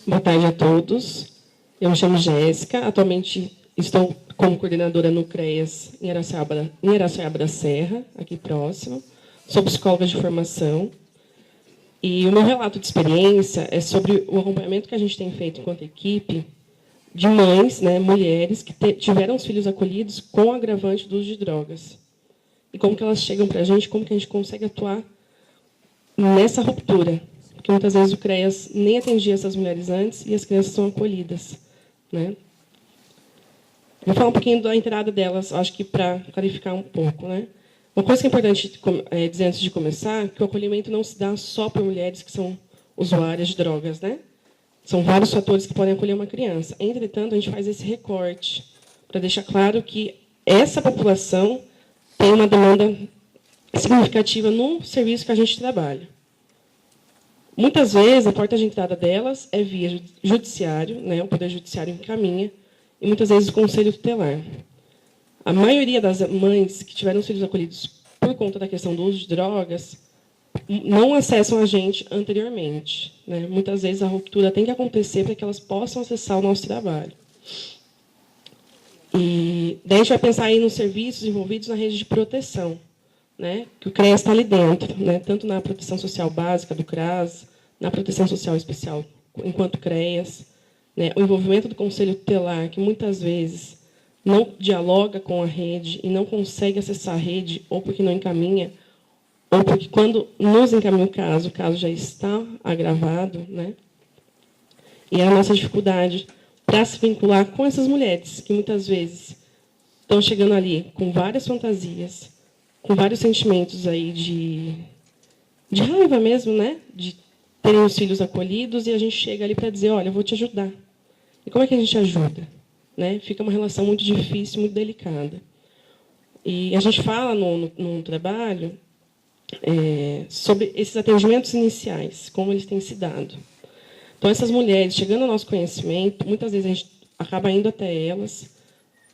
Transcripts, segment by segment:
Boa tarde a todos. Eu me chamo Jéssica. Atualmente estou como coordenadora no CREAS em Araçoiaba da Serra, aqui próximo. Sou psicóloga de formação. E o meu relato de experiência é sobre o acompanhamento que a gente tem feito enquanto equipe de mães, mulheres, que tiveram os filhos acolhidos com agravante do uso de drogas. E como que elas chegam para a gente, como que a gente consegue atuar nessa ruptura. Porque muitas vezes o CREAS nem atendia essas mulheres antes e as crianças são acolhidas. Vou falar um pouquinho da entrada delas, acho que para clarificar um pouco. Uma coisa que é importante dizer antes de começar, que o acolhimento não se dá só por mulheres que são usuárias de drogas. São vários fatores que podem acolher uma criança. Entretanto, a gente faz esse recorte para deixar claro que essa população tem uma demanda significativa no serviço que a gente trabalha. Muitas vezes, a porta de entrada delas é via judiciário, o Poder Judiciário encaminha, e muitas vezes o Conselho Tutelar. A maioria das mães que tiveram filhos acolhidos por conta da questão do uso de drogas não acessam a gente anteriormente. Muitas vezes a ruptura tem que acontecer para que elas possam acessar o nosso trabalho. E daí a gente vai pensar aí nos serviços envolvidos na rede de proteção, que o CREAS está ali dentro, tanto na proteção social básica do CRAS, na proteção social especial enquanto CREAS, o envolvimento do Conselho Tutelar, que muitas vezes não dialoga com a rede e não consegue acessar a rede, ou porque não encaminha, ou porque, quando nos encaminha o caso já está agravado. E é a nossa dificuldade para se vincular com essas mulheres, que muitas vezes estão chegando ali com várias fantasias, com vários sentimentos aí de raiva mesmo, de terem os filhos acolhidos, e a gente chega ali para dizer, olha, eu vou te ajudar. E como é que a gente ajuda? Fica uma relação muito difícil, muito delicada. E a gente fala no trabalho sobre esses atendimentos iniciais, como eles têm se dado. Então, essas mulheres, chegando ao nosso conhecimento, muitas vezes a gente acaba indo até elas,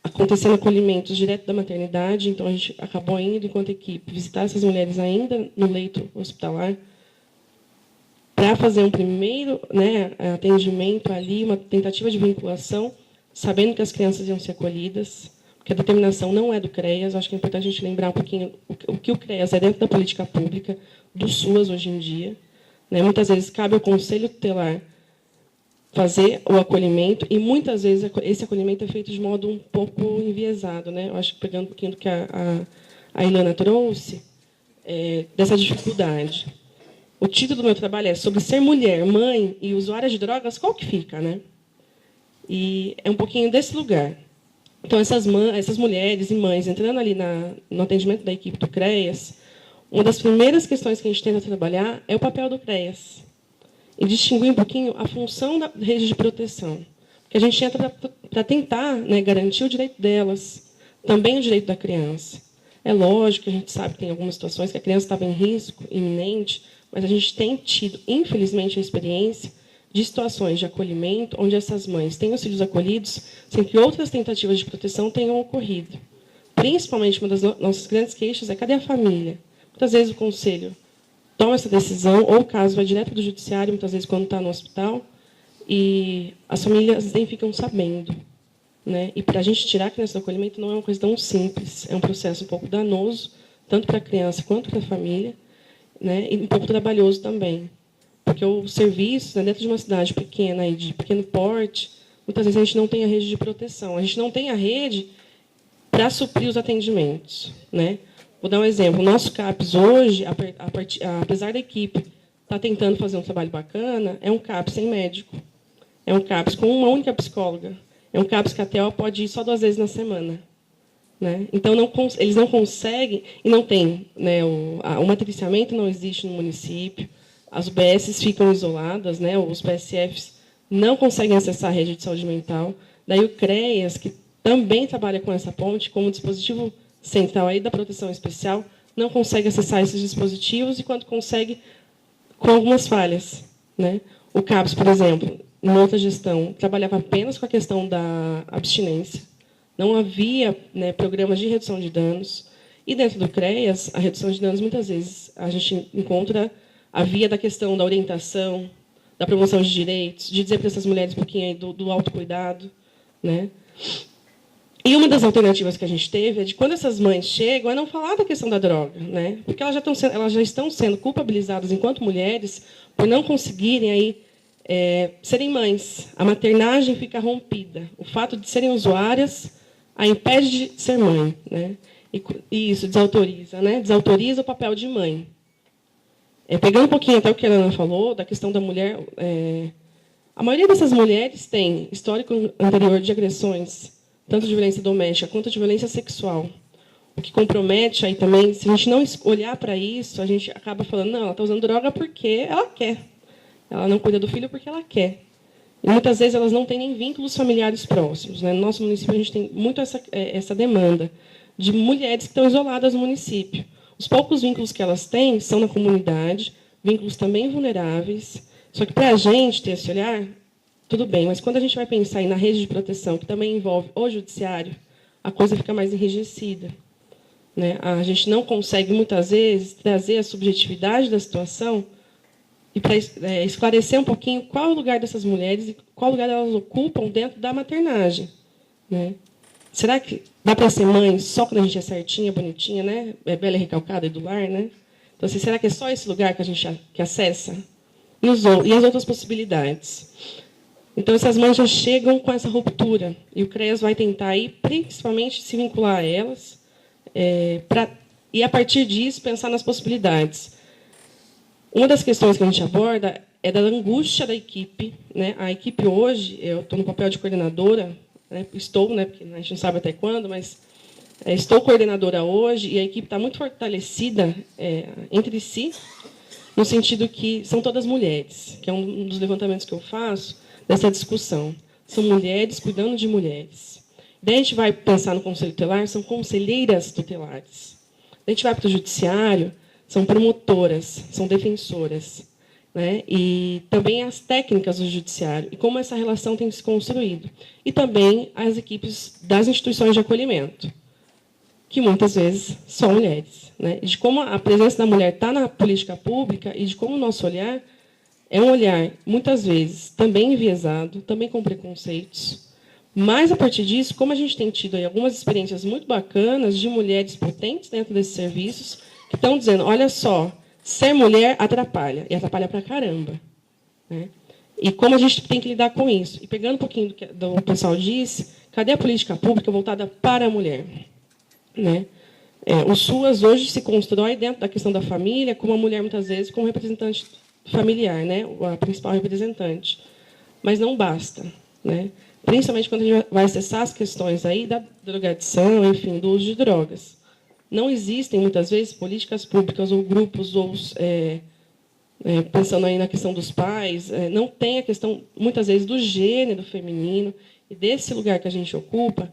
acontecendo acolhimentos direto da maternidade, então a gente acabou indo, enquanto equipe, visitar essas mulheres ainda no leito hospitalar, para fazer um primeiro atendimento ali, uma tentativa de vinculação, sabendo que as crianças iam ser acolhidas, porque a determinação não é do CREAS. Acho que é importante a gente lembrar um pouquinho o que o CREAS é dentro da política pública, do SUAS hoje em dia. Muitas vezes cabe ao Conselho Tutelar fazer o acolhimento, e muitas vezes esse acolhimento é feito de modo um pouco enviesado. Eu acho que, pegando um pouquinho do que a Ilana trouxe, dessa dificuldade. O título do meu trabalho é sobre ser mulher, mãe e usuária de drogas, qual que fica? E é um pouquinho desse lugar. Então, essas mulheres e mães entrando ali no atendimento da equipe do CREAS, uma das primeiras questões que a gente tenta trabalhar é o papel do CREAS, e distinguir um pouquinho a função da rede de proteção. Porque a gente entra para tentar garantir o direito delas, também o direito da criança. É lógico que a gente sabe que tem algumas situações que a criança estava em risco iminente, mas a gente tem tido, infelizmente, a experiência de situações de acolhimento onde essas mães têm os filhos acolhidos sem que outras tentativas de proteção tenham ocorrido. Principalmente, uma das nossas grandes queixas é: cadê a família? Muitas vezes o conselho toma essa decisão, ou o caso vai direto do judiciário, muitas vezes quando está no hospital, e as famílias nem ficam sabendo. E para a gente tirar a criança do acolhimento não é uma coisa tão simples, é um processo um pouco danoso, tanto para a criança quanto para a família, e um pouco trabalhoso também. Porque o serviço, dentro de uma cidade pequena e de pequeno porte, muitas vezes a gente não tem a rede de proteção, a gente não tem a rede para suprir os atendimentos. Vou dar um exemplo. O nosso CAPS hoje, apesar da equipe estar tentando fazer um trabalho bacana, é um CAPS sem médico. É um CAPS com uma única psicóloga. É um CAPS que a TEL pode ir só 2 vezes na semana. Então, eles não conseguem, e não tem. O matriciamento não existe no município, as UBSs ficam isoladas, os PSFs não conseguem acessar a rede de saúde mental. Daí o CREAS, que também trabalha com essa ponte, como dispositivo central aí da proteção especial, não consegue acessar esses dispositivos, e quando consegue, com algumas falhas. O CAPS, por exemplo, em outra gestão, trabalhava apenas com a questão da abstinência, não havia programas de redução de danos, e dentro do CREAS, a redução de danos, muitas vezes, a gente encontra a via da questão da orientação, da promoção de direitos, de dizer para essas mulheres um pouquinho aí do autocuidado, né? E uma das alternativas que a gente teve é de, quando essas mães chegam, é não falar da questão da droga, né? Porque elas já estão sendo culpabilizadas enquanto mulheres por não conseguirem aí, serem mães. A maternagem fica rompida. O fato de serem usuárias a impede de ser mãe, né? E isso desautoriza, né? Desautoriza o papel de mãe. Pegando um pouquinho até o que a Ana falou, da questão da mulher, a maioria dessas mulheres tem histórico anterior de agressões, tanto de violência doméstica quanto de violência sexual. O que compromete aí também, se a gente não olhar para isso, a gente acaba falando, não, ela está usando droga porque ela quer. Ela não cuida do filho porque ela quer. E muitas vezes elas não têm nem vínculos familiares próximos, né? No nosso município, a gente tem muito essa demanda de mulheres que estão isoladas no município. Os poucos vínculos que elas têm são na comunidade, vínculos também vulneráveis. Só que, para a gente ter esse olhar, tudo bem, mas quando a gente vai pensar aí na rede de proteção, que também envolve o judiciário, a coisa fica mais enrijecida, né? A gente não consegue, muitas vezes, trazer a subjetividade da situação e para esclarecer um pouquinho qual é o lugar dessas mulheres e qual lugar elas ocupam dentro da maternagem, né? Será que dá para ser mãe só quando a gente é certinha, bonitinha, né? É bela, recalcada e do lar, né? Então, assim, será que é só esse lugar que a gente acessa? E as outras possibilidades? Então, essas mães já chegam com essa ruptura. E o CREAS vai tentar, aí, principalmente, se vincular a elas, e, a partir disso, pensar nas possibilidades. Uma das questões que a gente aborda é da angústia da equipe, né? A equipe hoje, eu estou no papel de coordenadora, né? Estou, né? Porque a gente não sabe até quando, mas estou coordenadora hoje, e a equipe está muito fortalecida entre si, no sentido que são todas mulheres, que é um dos levantamentos que eu faço dessa discussão. São mulheres cuidando de mulheres. Daí a gente vai pensar no Conselho Tutelar, são conselheiras tutelares. Daí a gente vai para o Judiciário, são promotoras, são defensoras, né? E também as técnicas do Judiciário, e como essa relação tem se construído. E também as equipes das instituições de acolhimento, que muitas vezes são mulheres, né? De como a presença da mulher está na política pública e de como o nosso olhar é um olhar, muitas vezes, também enviesado, também com preconceitos, mas, a partir disso, como a gente tem tido aí algumas experiências muito bacanas de mulheres potentes dentro desses serviços, que estão dizendo, olha só, ser mulher atrapalha, e atrapalha pra caramba, né? E como a gente tem que lidar com isso? E pegando um pouquinho do que o pessoal disse, cadê a política pública voltada para a mulher? Né? O SUAS hoje se constrói dentro da questão da família, com uma mulher, muitas vezes, como representante familiar, né? A principal representante. Mas não basta, né? Principalmente quando a gente vai acessar as questões aí da drogadição, enfim, do uso de drogas. Não existem, muitas vezes, políticas públicas ou grupos, ou pensando aí na questão dos pais, não tem a questão, muitas vezes, do gênero feminino e desse lugar que a gente ocupa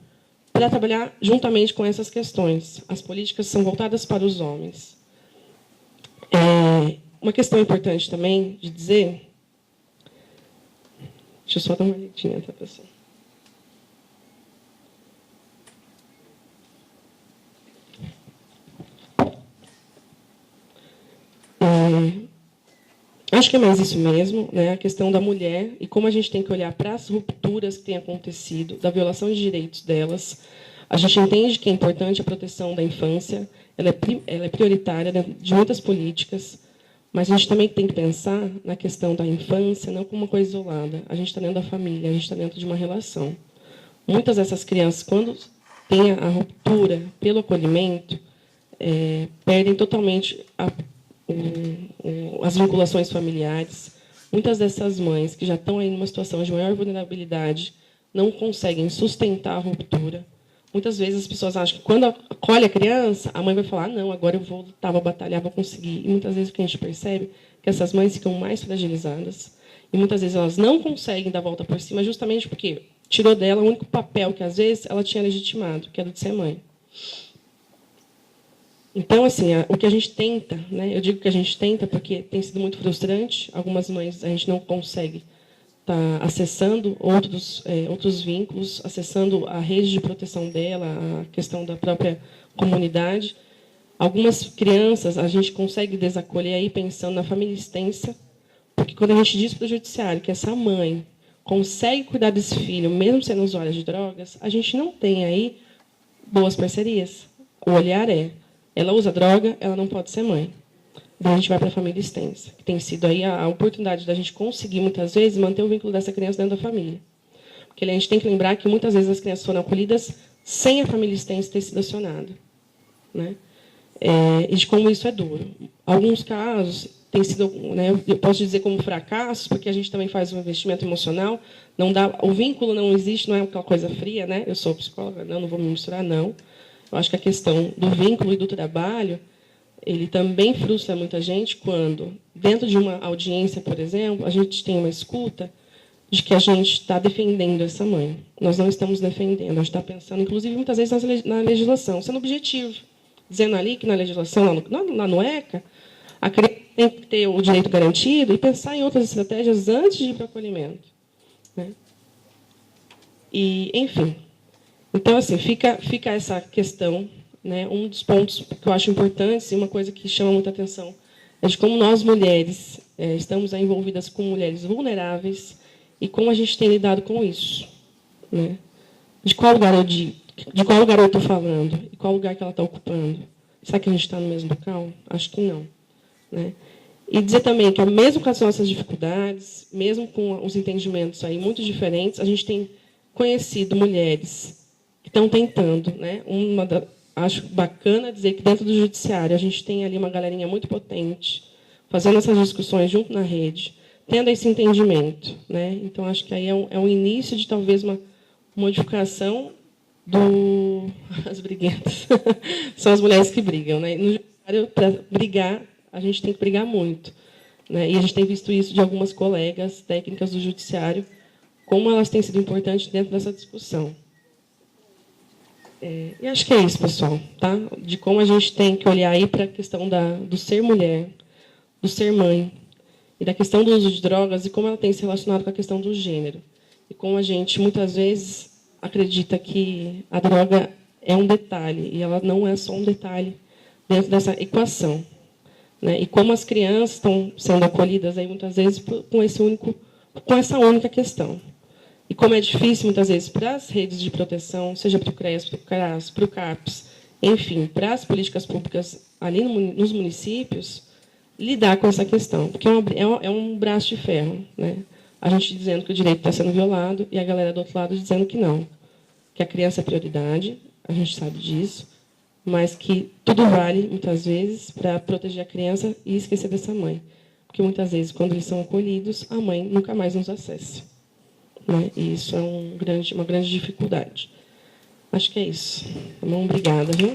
para trabalhar juntamente com essas questões. As políticas são voltadas para os homens. Uma questão importante também de dizer... Deixa eu só dar uma olhadinha, tá, pessoal? Acho que é mais isso mesmo, né? A questão da mulher e como a gente tem que olhar para as rupturas que têm acontecido, da violação de direitos delas. A gente entende que é importante a proteção da infância, ela é prioritária dentro de muitas políticas, mas a gente também tem que pensar na questão da infância não como uma coisa isolada. A gente está dentro da família, a gente está dentro de uma relação. Muitas dessas crianças, quando têm a ruptura pelo acolhimento, perdem totalmente as vinculações familiares. Muitas dessas mães que já estão aí numa situação de maior vulnerabilidade não conseguem sustentar a ruptura. Muitas vezes as pessoas acham que quando acolhe a criança, a mãe vai falar, não, agora eu vou lutar, vou batalhar, vou conseguir. E muitas vezes o que a gente percebe é que essas mães ficam mais fragilizadas e muitas vezes elas não conseguem dar a volta por cima justamente porque tirou dela o único papel que, às vezes, ela tinha legitimado, que era o de ser mãe. Então, assim, o que a gente tenta, né? Eu digo que a gente tenta porque tem sido muito frustrante. Algumas mães a gente não consegue estar acessando outros vínculos, acessando a rede de proteção dela, a questão da própria comunidade. Algumas crianças a gente consegue desacolher aí pensando na família extensa, porque quando a gente diz para o judiciário que essa mãe consegue cuidar desse filho, mesmo sendo usuária de drogas, a gente não tem aí boas parcerias. O olhar é, ela usa droga, ela não pode ser mãe. Daí a gente vai para a família extensa, que tem sido aí a oportunidade da gente conseguir, muitas vezes, manter o vínculo dessa criança dentro da família. Porque a gente tem que lembrar que, muitas vezes, as crianças foram acolhidas sem a família extensa ter sido acionada. Né? E de como isso é duro. Alguns casos têm sido, né, eu posso dizer como fracassos, porque a gente também faz um investimento emocional, não dá, o vínculo não existe, não é aquela coisa fria, né? Eu sou psicóloga, não vou me misturar, não. Eu acho que a questão do vínculo e do trabalho, ele também frustra muita gente quando, dentro de uma audiência, por exemplo, a gente tem uma escuta de que a gente está defendendo essa mãe. Nós não estamos defendendo, a gente está pensando, inclusive, muitas vezes na legislação, sendo objetivo, dizendo ali que na legislação, lá no ECA, a criança tem que ter o direito garantido e pensar em outras estratégias antes de ir para o acolhimento. Né? E, enfim, então, assim, fica essa questão, né? Um dos pontos que eu acho importantes e uma coisa que chama muita atenção é de como nós, mulheres, estamos envolvidas com mulheres vulneráveis e como a gente tem lidado com isso. Né? De qual lugar eu estou falando e qual lugar que ela está ocupando. Será que a gente está no mesmo local? Acho que não. Né? E dizer também que, mesmo com as nossas dificuldades, mesmo com os entendimentos aí muito diferentes, a gente tem conhecido mulheres que estão tentando. Né? Acho bacana dizer que, dentro do judiciário, a gente tem ali uma galerinha muito potente, fazendo essas discussões junto na rede, tendo esse entendimento. Né? Então, acho que aí é um início de, talvez, uma modificação as briguentas. São as mulheres que brigam. Né? No judiciário, para brigar, a gente tem que brigar muito. Né? E a gente tem visto isso de algumas colegas técnicas do judiciário, como elas têm sido importantes dentro dessa discussão. E acho que é isso, pessoal. Tá? De como a gente tem que olhar aí para a questão do ser mulher, do ser mãe, e da questão do uso de drogas, e como ela tem se relacionado com a questão do gênero. E como a gente, muitas vezes, acredita que a droga é um detalhe, e ela não é só um detalhe dentro dessa equação. Né? E como as crianças estão sendo acolhidas, aí, muitas vezes, com essa única questão. E como é difícil, muitas vezes, para as redes de proteção, seja para o CREAS, para o CRAS, para o CAPS, enfim, para as políticas públicas ali nos municípios, lidar com essa questão, porque é um braço de ferro. Né? A gente dizendo que o direito está sendo violado e a galera do outro lado dizendo que não, que a criança é prioridade, a gente sabe disso, mas que tudo vale, muitas vezes, para proteger a criança e esquecer dessa mãe. Porque, muitas vezes, quando eles são acolhidos, a mãe nunca mais nos acessa. Né? E isso é uma grande dificuldade. Acho que é isso. Tá bom? Obrigada. Viu?